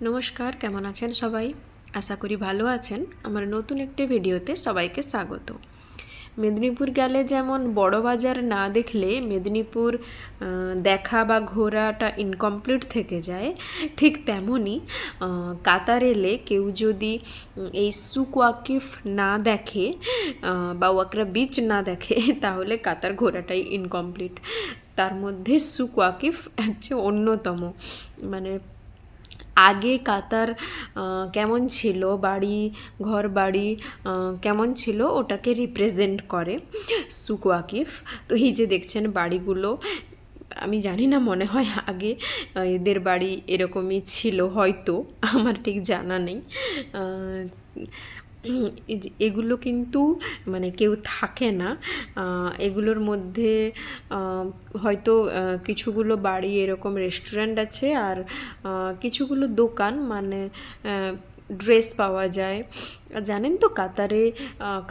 নমস্কার, কেমন আছেন সবাই? আশা করি ভালো আছেন। আমার নতুন একটি ভিডিওতে সবাইকে স্বাগত। মেদিনীপুর গেলে যেমন বড় বাজার না দেখলে মেদিনীপুর দেখা বা ঘোরাটা ইনকমপ্লিট থেকে যায়, ঠিক তেমনই কাতার এলে কেউ যদি এই সুক ওয়াকিফ না দেখে বা ওয়াকরা বিচ না দেখে তাহলে কাতার ঘোরাটাই ইনকমপ্লিট। তার মধ্যে সুক ওয়াকিফ হচ্ছে অন্যতম। মানে আগে কাতার কেমন ছিল, ঘর বাড়ি কেমন ছিল ওটাকে রিপ্রেজেন্ট করে সুক ওয়াকিফ। তো এই যে দেখছেন বাড়িগুলো, আমি জানি না, মনে হয় আগে এদের বাড়ি এরকমই ছিল হয়তো, আমার ঠিক জানা নেই। এগুলো কিন্তু মানে কেউ থাকে না এগুলোর মধ্যে। হয়তো কিছুগুলো বাড়ি এরকম রেস্টুরেন্ট আছে, আর কিছুগুলো দোকান, মানে ড্রেস পাওয়া যায়। জানেন তো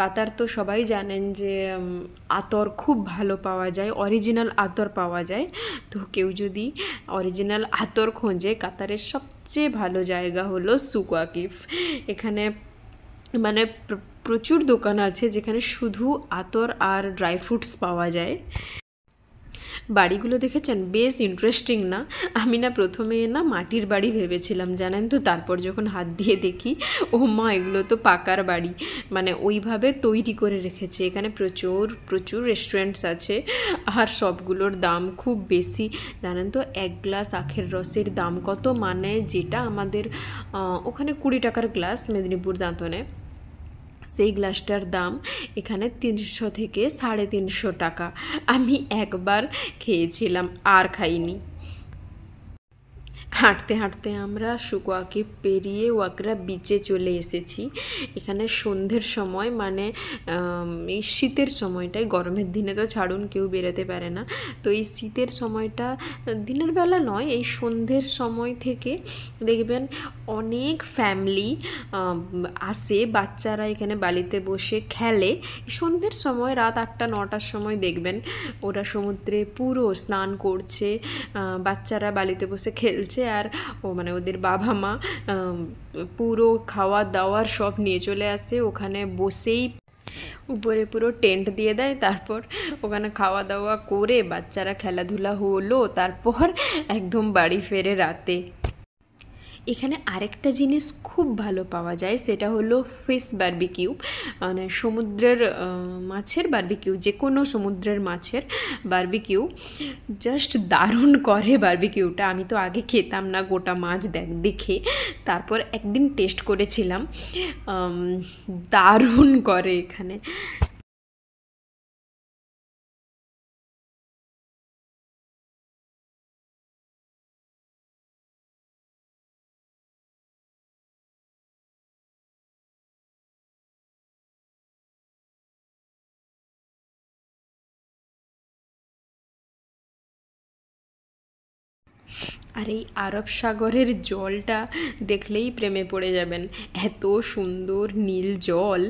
কাতার তো সবাই জানেন যে আতর খুব ভালো পাওয়া যায়, অরিজিনাল আতর পাওয়া যায়। তো কেউ যদি অরিজিনাল আতর খোঁজে, কাতারের সবচেয়ে ভালো জায়গা হলো সুক ওয়াকিফ। এখানে মানে প্রচুর দোকান আছে যেখানে শুধু আতর আর ড্রাই ফ্রুটস পাওয়া যায়। বাড়িগুলো দেখেছেন, বেশ ইন্টারেস্টিং না? আমি না প্রথমে মাটির বাড়ি ভেবেছিলাম, জানেন তো। তারপর যখন হাত দিয়ে দেখি, ও মা, এগুলো তো পাকার বাড়ি, মানে ওইভাবে তৈরি করে রেখেছে। এখানে প্রচুর প্রচুর রেস্টুরেন্টস আছে, আর সবগুলোর দাম খুব বেশি। জানেন তো, এক গ্লাস আখের রসের দাম কত? মানে যেটা আমাদের ওখানে 20 টাকার গ্লাস মেদিনীপুর দাঁতনে, সেই গ্লাসটার দাম এখানে 300 থেকে 350 টাকা। আমি একবার খেয়েছিলাম, আর খাইনি। হাঁটতে হাঁটতে আমরা সুক ওয়াকিফ পেরিয়ে ওয়াকরা বিচে চলে এসেছি। এখানে সন্ধ্যের সময়, মানে এই শীতের সময়টায়, গরমের দিনে তো ছাড়ুন, কেউ বেরোতে পারে না। তো এই শীতের সময়টা দিনের বেলা নয়, এই সন্ধ্যের সময় থেকে দেখবেন অনেক ফ্যামিলি আসে, বাচ্চারা এখানে বালিতে বসে খেলে। সন্ধ্যের সময় রাত 8টা-9টার সময় দেখবেন ওরা সমুদ্রে পুরো স্নান করছে, বাচ্চারা বালিতে বসে খেলছে, আর মানে ওদের বাবা মা পুরো খাওয়া দাওয়ার সব নিয়ে চলে আসে। ওখানে বসেই উপরে পুরো টেন্ট দিয়ে দেয়, তারপর ওখানে খাওয়া দাওয়া করে বাচ্চারা খেলাধুলা হলো, তারপর একদম বাড়ি ফেরে রাতে। এখানে আরেকটা জিনিস খুব ভালো পাওয়া যায়, সেটা হলো ফিশ বারবিকিউ, মানে সমুদ্রের মাছের বারবিকিউ, যে কোনো সমুদ্রের মাছের বারবিকিউ। জাস্ট দারুণ করে বারবিকিউটা। আমি তো আগে খেতাম না গোটা মাছ দেখে, তারপর একদিন টেস্ট করেছিলাম, দারুণ করে এখানে। আর এই আরব সাগরের জলটা দেখলেই প্রেমে পড়ে যাবেন, এত সুন্দর নীল জল।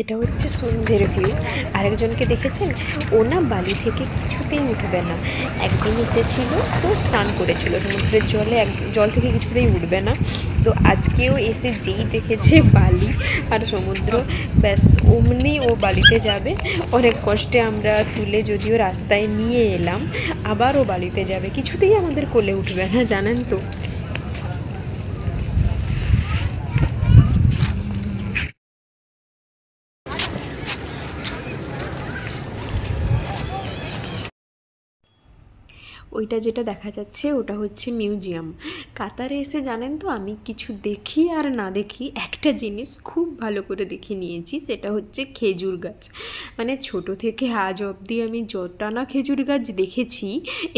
এটা হচ্ছে সন্ধ্যের ভিউ। আরেকজনকে দেখেছেন, ও না বালি থেকে কিছুতেই উঠবে না। একদিন এসেছিল, তো স্নান করেছিল সমুদ্রের জল থেকে কিছুতেই উঠবে না। তো আজকেও এসে যেই দেখেছে বালি আর সমুদ্র, ব্যাস অমনি ও বালিতে যাবে। অনেক কষ্টে আমরা তুলে যদিও রাস্তায় নিয়ে এলাম, আবার ও বালিতে যাবে, কিছুতেই আমাদের কোলে উঠবে না, জানেন তো। ওইটা যেটা দেখা যাচ্ছে ওটা হচ্ছে মিউজিয়াম। কাতারে এসে জানেন তো, আমি কিছু দেখি আর না দেখি, একটা জিনিস খুব ভালো করে দেখে নিয়েছি, সেটা হচ্ছে খেজুর গাছ। মানে ছোট থেকে আজ অবধি আমি যতটা না খেজুর গাছ দেখেছি,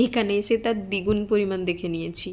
এখানে এসে তার দ্বিগুণ পরিমাণ দেখে নিয়েছি।